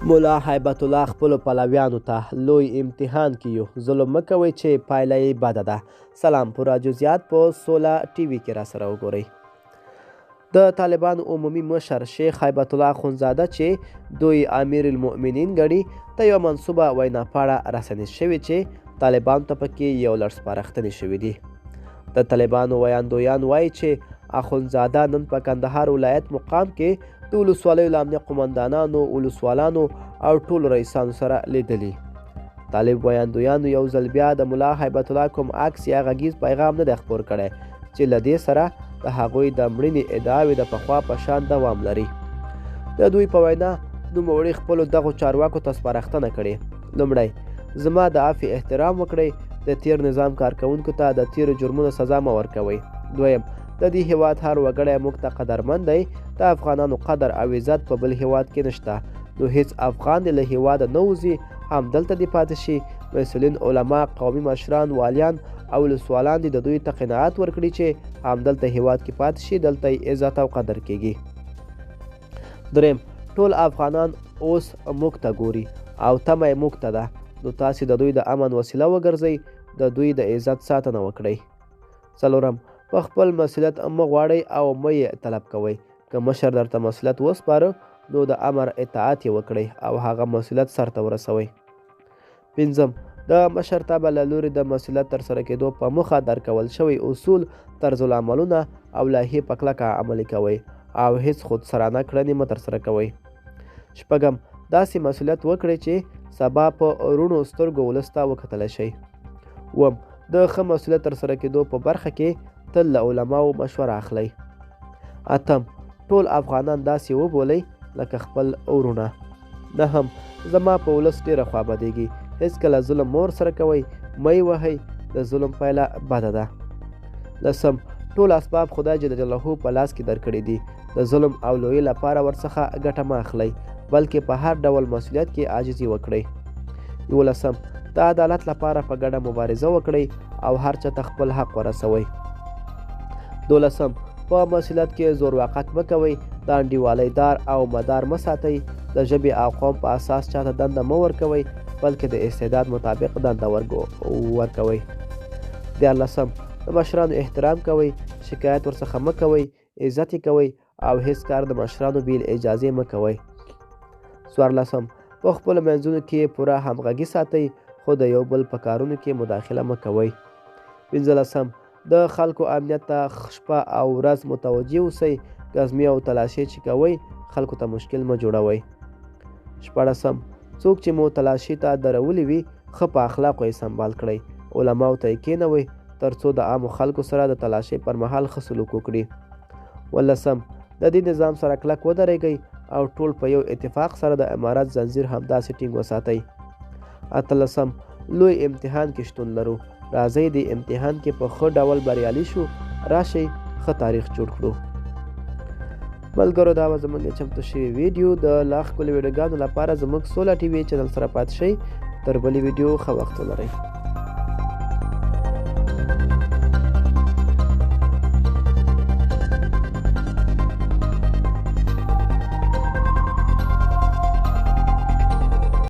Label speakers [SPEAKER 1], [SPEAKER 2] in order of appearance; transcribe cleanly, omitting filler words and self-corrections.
[SPEAKER 1] ملا هیبت الله خپلو پلویانو ته لوی امتحان کې یو ظلم مه کوئ چې پایله یې بده ده. سلام، پوره جزئیات په سوله ټي وي کې راسره وګورئ. د طالبانو عمومي مشر شیخ هیبت الله اخندزاده چې دوی امیر المؤمنین ګڼي ته یوه منسوبه وینا پاڼه راسنیز شوې چې طالبانو ته پکې یو لړ سپارښتنې شوي دي. د طالبانو ویاندویان وایي چې اخندزاده نن په کندهار ولایت مقام کې د ولسوالیو له امنیه قمندانانو، ولسوالانو او ټولو رئیسانو سره لیدلي. طالب ویاندویانو یو ځل بیا د ملا هیبت الله کوم عکس یا غږیز پیغام نه دی خپور کړی چې له دې سره د هغوی د مړینې ادعاوې د پخوا په شان دوام لري. د دوی په وینا نوموړي خپلو دغو چارواکو ته سپارښتنه کړې: لومړی، زما د عفوې احترام وکړئ، د تیر نظام کارکوونکو ته د تیرو جرمونو سزا مه ورکوئ. دویم، د دې هیواد هر وګړی موږ ته قدرمند دی. د افغانانو قدر او عزت په بل هیواد کې نشته، نو هیڅ افغان دې له هیواده نه وځي، همدلته دې پاتې شي. مسؤلین، علما، قومي مشران، والیان او ولسوالان دې د دوی ته قناعت ورکړي چې همدلته هیواد کې پاتې شي، دلته یې عزت او قدر کیږي. دریم، ټول افغانان اوس موږ ته ګوري او تمه یې موږ ته ده، نو تاسې د دوی د امن وسیله وګرځئ، د دوی د عزت ساتنه وکړئ. څلورم، په خپل مسؤلیت مه غواړئ او مه یې طلب کوئ. که مشر درته مسؤلیت وسپاره نو د امر اطاعت یې وکړئ او هغه مسؤلیت سرته ورسوئ. پنځم، د مشرتابه له لوري د مسؤلیت ترسره کېدو په موخه درکول شوي اصول، طرزالعملونه او لایحې په کلکه عملي کوئ او هیڅ خودسرانه کړنې مه ترسره کوئ. شپږم، داسې مسؤلیت وکړئ چې سبا په روڼو سترګو ولس ته وکتلی شئ. اووم، د ښه مسؤلیت ترسره کېدو په برخه کې تل له علماو مشوره اخلئ. اتم، ټول افغانان داسې وبولئ لکه خپل ورونه. نهم، زما په ولس ډېره خوا بدېږي، هېڅکله ظلم مه ورسره کوئ، مه یې وهئ، د ظلم پایله بده ده. لسم، ټول اسباب خدای جل جلاله په لاس کې درکړي دي، د ظلم او لویۍ لپاره ورڅخه ګټه مه اخلئ، بلکې په هر ډول مسؤلیت کې عاجزي وکړئ. 11، د عدالت لپاره په ګډه مبارزه وکړئ او هر چا ته خپل حق ورسوئ. 12، په مسؤلیت کې زورواقت مه کوئ، د انډیوالۍ دار او مدار مه ساتئ، د ژبې او قوم په اساس چاته دنده مه ورکوئ، بلکې د استعداد مطابق دنده ورکوئ. 13، د مشرانو احترام کوئ، شکایت ورڅخه مه کوئ، عزت یې کوئ او هیڅ کار د مشرانو بې له اجازې مه کوئ. 14، په خپلو منځونو کې پوره همغږي ساتئ، خو د یو بل په کارونو کې مداخله مه کوئ. 15، د خلکو امنیت ته شپه او ورځ متوجه اوسئ، ګزمې او تلاشۍ چې کوئ خلکو ته مشکل مه جوړوئ. 16، څوک چې مو تلاشۍ ته درولي وي ښه په اخلاقو یې سمبال کړئ، علماو ته یې کینوئ ترڅو د عامو خلکو سره د تلاشۍ پر مهال ښه سلوک وکړي. 15، د دې نظام سره کلک ودرېږئ او ټول په یو اتفاق سره د امارت زنځیر همداسې ټینګ وساتئ. 18، لوی امتحان کې شتون لرو، راځئ د امتحان کې په ښه ډول بریالي شو، راشئ ښه تاریخ جوړ کړو. ملګرو، دا به زموږ چمتو شوې ویډیو د لا ښکلو ویډیوګانو لپاره زموږ سوله ټي وي چینل سره پاتې شئ. تر بلې ویډیو ښه وخت ولرئ.